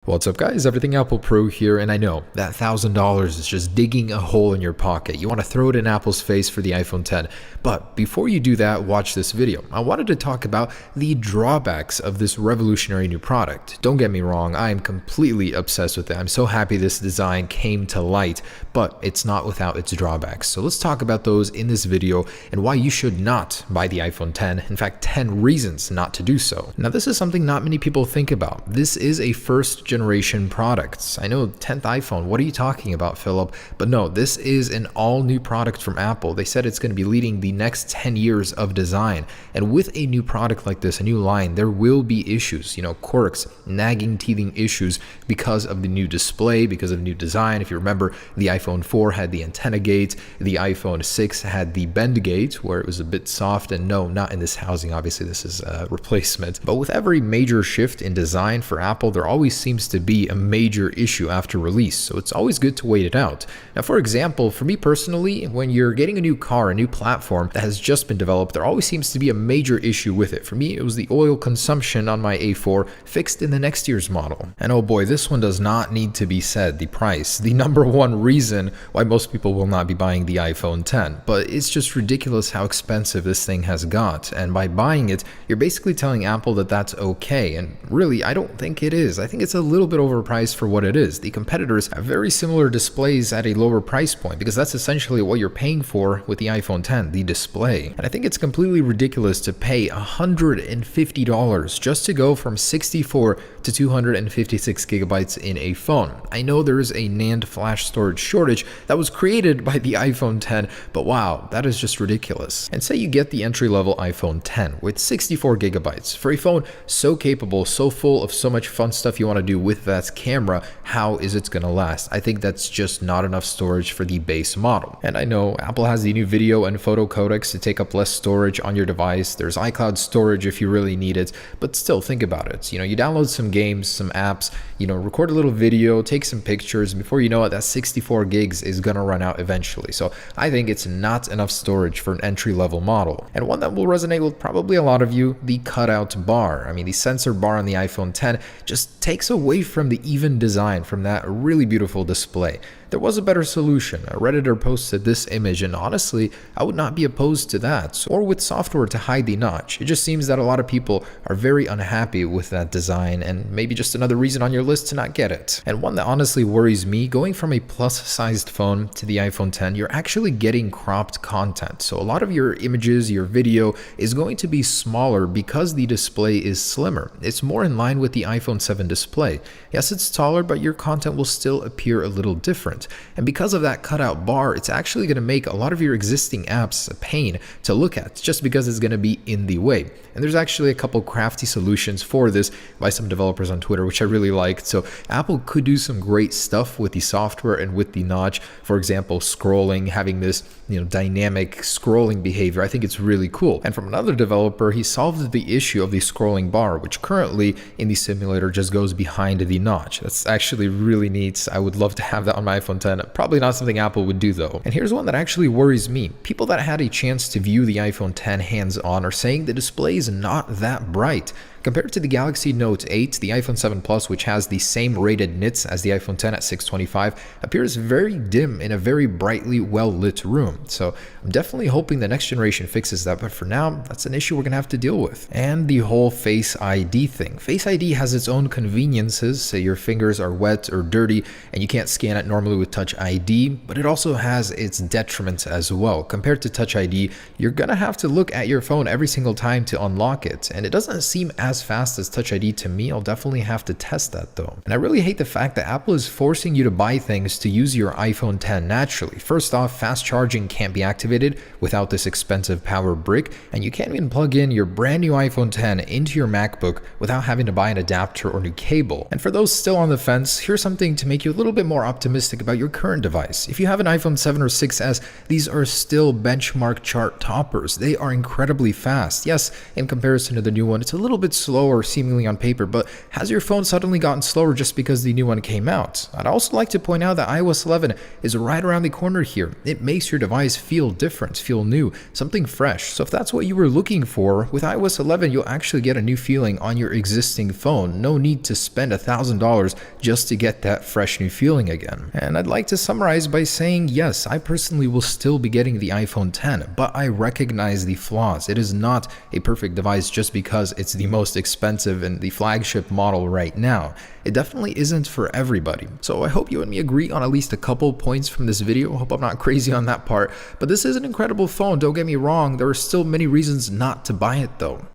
What's up guys, Everything Apple Pro here, and I know that $1,000 is just digging a hole in your pocket. You want to throw it in Apple's face for the iPhone X, but before you do that, watch this video. I wanted to talk about the drawbacks of this revolutionary new product. Don't get me wrong, I am completely obsessed with it. I'm so happy this design came to light, but it's not without its drawbacks. So let's talk about those in this video and why you should not buy the iPhone X. In fact, 10 reasons not to do so. Now this is something not many people think about. This is a first generation products. I know 10th iPhone, what are you talking about, Philip? But no, this is an all new product from Apple. They said it's going to be leading the next 10 years of design. And with a new product like this, a new line, there will be issues, quirks, nagging, teething issues because of the new display, because of the new design. If you remember, the iPhone 4 had the antenna gate, the iPhone 6 had the bend gate where it was a bit soft, and no, not in this housing, obviously this is a replacement. But with every major shift in design for Apple, there always seems to be a major issue after release, so it's always good to wait it out. Now, for example, for me personally, when you're getting a new car, a new platform that has just been developed, there always seems to be a major issue with it. For me, it was the oil consumption on my A4 fixed in the next year's model. And oh boy, this one does not need to be said, the price. The number one reason why most people will not be buying the iPhone X. But it's just ridiculous how expensive this thing has got, and by buying it, you're basically telling Apple that that's okay, and really, I don't think it is. I think it's a little bit overpriced for what it is. The competitors have very similar displays at a lower price point, because that's essentially what you're paying for with the iPhone X, the display. And I think it's completely ridiculous to pay $150 just to go from 64 to 256 gigabytes in a phone. I know there is a NAND flash storage shortage that was created by the iPhone X, but wow, that is just ridiculous. And say you get the entry-level iPhone X with 64 gigabytes. For a phone so capable, so full of so much fun stuff you want to do with that camera, how is it going to last? I think that's just not enough storage for the base model. And I know Apple has the new video and photo codecs to take up less storage on your device. There's iCloud storage if you really need it, but still think about it. You download some games, some apps, record a little video, take some pictures, and before you know it, that 64 gigs is going to run out eventually. So I think it's not enough storage for an entry-level model. And one that will resonate with probably a lot of you, the cutout bar. I mean, the sensor bar on the iPhone X just takes away from the even design from that really beautiful display. There was a better solution. A Redditor posted this image, and honestly, I would not be opposed to that, or with software to hide the notch. It just seems that a lot of people are very unhappy with that design, and maybe just another reason on your list to not get it. And one that honestly worries me, going from a plus-sized phone to the iPhone X, you're actually getting cropped content. So a lot of your images, your video is going to be smaller because the display is slimmer. It's more in line with the iPhone 7 display. Yes, it's taller, but your content will still appear a little different. And because of that cutout bar, it's actually going to make a lot of your existing apps a pain to look at, just because it's going to be in the way. And there's actually a couple crafty solutions for this by some developers on Twitter, which I really liked. So Apple could do some great stuff with the software and with the notch. For example, scrolling, having this dynamic scrolling behavior. I think it's really cool. And from another developer, he solved the issue of the scrolling bar, which currently in the simulator just goes behind the notch. That's actually really neat. I would love to have that on my iPhone X. Probably not something Apple would do though. And here's one that actually worries me. People that had a chance to view the iPhone X hands-on are saying the display is not that bright. Compared to the Galaxy Note 8, the iPhone 7 Plus, which has the same rated nits as the iPhone X at 625, appears very dim in a very brightly well-lit room. So I'm definitely hoping the next generation fixes that, but for now, that's an issue we're going to have to deal with. And the whole Face ID thing. Face ID has its own conveniences, say your fingers are wet or dirty and you can't scan it normally with Touch ID, but it also has its detriments as well. Compared to Touch ID, you're going to have to look at your phone every single time to unlock it, and it doesn't seem as fast as Touch ID to me. I'll definitely have to test that though. And I really hate the fact that Apple is forcing you to buy things to use your iPhone X naturally. First off, fast charging can't be activated without this expensive power brick, and you can't even plug in your brand new iPhone X into your MacBook without having to buy an adapter or new cable. And for those still on the fence, here's something to make you a little bit more optimistic about your current device. If you have an iPhone 7 or 6s, these are still benchmark chart toppers. They are incredibly fast. Yes, in comparison to the new one, it's a little bit slower seemingly on paper, but has your phone suddenly gotten slower just because the new one came out? I'd also like to point out that iOS 11 is right around the corner here. It makes your device feel different, feel new, something fresh. So if that's what you were looking for, with iOS 11 you'll actually get a new feeling on your existing phone. No need to spend $1,000 just to get that fresh new feeling again. And I'd like to summarize by saying yes, I personally will still be getting the iPhone 10, but I recognize the flaws. It is not a perfect device just because it's the most expensive and the flagship model right now. It definitely isn't for everybody. So I hope you and me agree on at least a couple points from this video. I hope I'm not crazy on that part, but this is an incredible phone, don't get me wrong. There are still many reasons not to buy it though.